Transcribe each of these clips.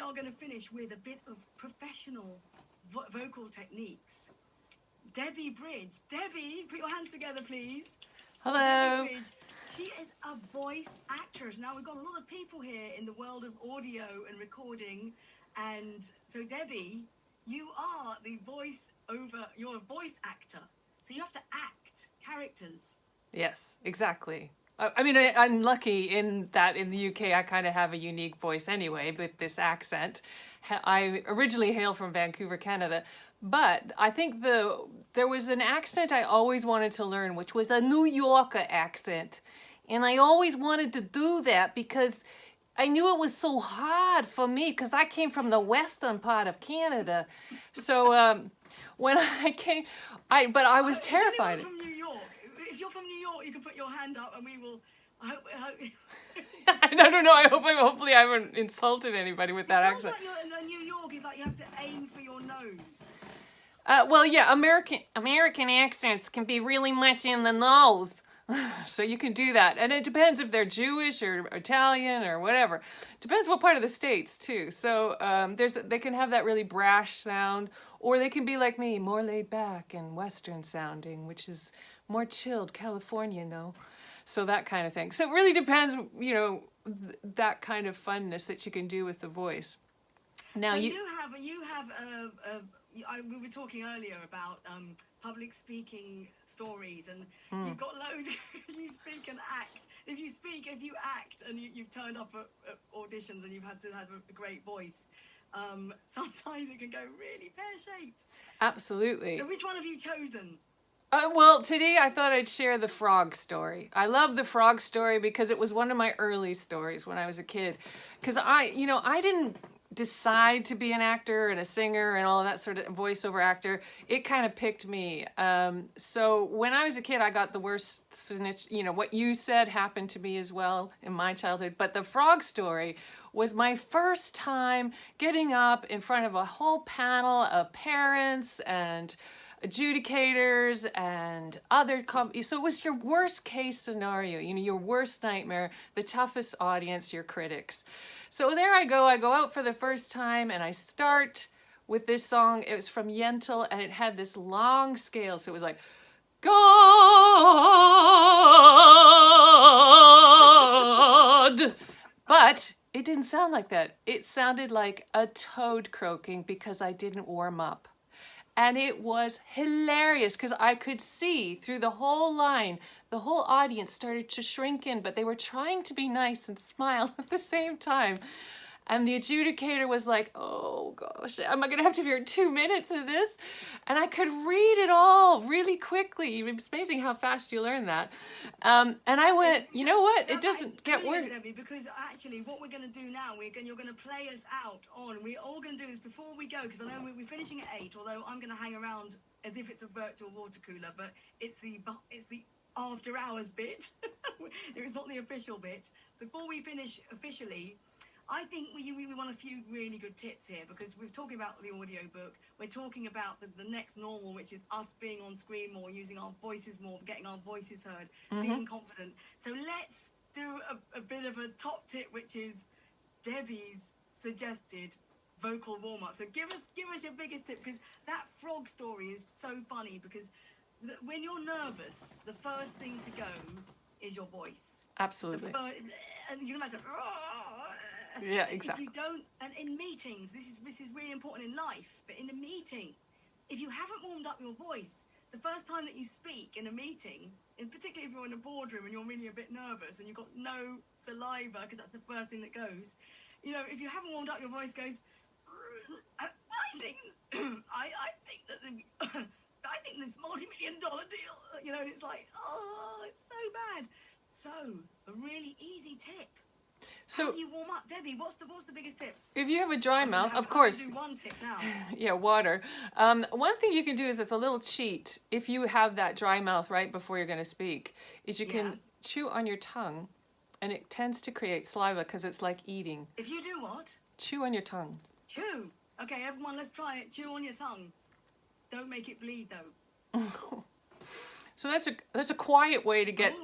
are going to finish with a bit of professional vocal techniques. Debbie Bridge. Debbie, put your hands together, please. Hello. Debbie Bridge. She is a voice actress. Now, we've got a lot of people here in the world of audio and recording. And so, Debbie, you are you're a voice actor. So you have to act characters. Yes, exactly. I mean, I'm lucky in that in the UK I kind of have a unique voice anyway with this accent. I originally hail from Vancouver, Canada, but I think there was an accent I always wanted to learn, which was a New Yorker accent. And I always wanted to do that because I knew it was so hard for me because I came from the western part of Canada. So when I came, but I was terrified. From New York. If you're from New York, you can put your hand up and we will. I hope. I don't know. Hopefully I haven't insulted anybody with that accent. Like you're in New York, it's like you have to aim for your nose. Well, yeah, American accents can be really much in the nose. So you can do that. And it depends if they're Jewish or Italian or whatever. Depends what part of the States, too. So they can have that really brash sound, or they can be like me, more laid back and Western sounding, which is more chilled, California, no? So that kind of thing. So it really depends, you know, that kind of funness that you can do with the voice. Now so we were talking earlier about public speaking stories, and you've got loads. You speak and act. If you act, and you've turned up at auditions and you've had to have a great voice, sometimes it can go really pear-shaped. Absolutely. So which one have you chosen? Well, today I thought I'd share the frog story. I love the frog story because it was one of my early stories when I was a kid. Because I didn't decide to be an actor and a singer and all of that sort of voiceover actor. It kind of picked me. So when I was a kid, I got the worst snitch. You know, what you said happened to me as well in my childhood. But the frog story was my first time getting up in front of a whole panel of parents and adjudicators and other so it was your worst case scenario, you know, your worst nightmare, the toughest audience, your critics. So there I go out for the first time, and I start with this song. It was from Yentl, and it had this long scale, so it was like God, but it didn't sound like that. It sounded like a toad croaking because I didn't warm up. And it was hilarious because I could see through the whole line, the whole audience started to shrink in, but they were trying to be nice and smile at the same time. And the adjudicator was like, oh gosh, am I going to have to hear 2 minutes of this? And I could read it all really quickly. It's amazing how fast you learn that. And I went, you know what? It doesn't get worse. Debbie, because actually what we're going to do now, you're going to play us out on. We're all going to do this before we go, because I know we're finishing at 8, although I'm going to hang around as if it's a virtual water cooler, but it's the after hours bit. It's not the official bit. Before we finish officially, I think we want a few really good tips here, because we're talking about the audiobook. We're talking about the next normal, which is us being on screen more, using our voices more, getting our voices heard, being confident. So let's do a bit of a top tip, which is Debbie's suggested vocal warm-up. So give us your biggest tip, because that frog story is so funny, because when you're nervous, the first thing to go is your voice. Absolutely. And you can imagine, yeah, exactly. If you don't, and in meetings, this is really important in life, but in a meeting, if you haven't warmed up your voice, the first time that you speak in a meeting, and particularly if you're in a boardroom and you're really a bit nervous and you've got no saliva, because that's the first thing that goes, you know, if you haven't warmed up, your voice goes, I think that I think this multi-million-dollar deal, you know, it's like, oh, it's so bad. So a really easy tip. So how do you warm up, Debbie? What's the biggest tip? If you have a dry mouth, of course. Do one tip now. Yeah, water. One thing you can do is, it's a little cheat if you have that dry mouth right before you're going to speak, is you can chew on your tongue, and it tends to create saliva because it's like eating. If you do what? Chew on your tongue. Chew. Okay, everyone, let's try it. Chew on your tongue. Don't make it bleed though. So that's a quiet way to get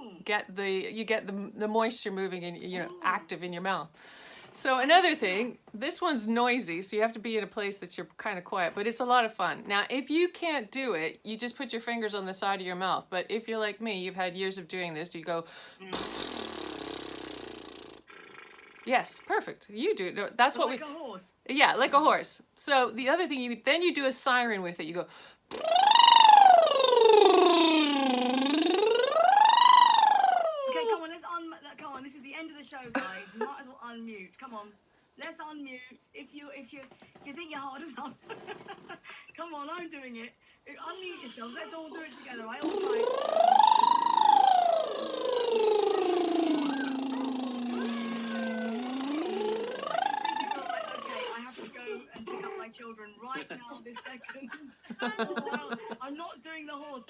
the moisture moving and, you know, active in your mouth. So another thing, this one's noisy, so you have to be in a place that you're kind of quiet, but it's a lot of fun. Now, if you can't do it, you just put your fingers on the side of your mouth. But if you're like me, you've had years of doing this, you go, yes, perfect. You do it. That's what like a horse. Yeah, like a horse. So the other thing, you do a siren with it. You go. Okay, come on, come on. This is the end of the show, guys. You might as well unmute. Come on, let's unmute. If you think you're hard enough, come on, I'm doing it. Unmute yourself. Let's all do it together. Right? All right. Okay, I have to go and pick up my children right now. This second. I'm not doing the horse.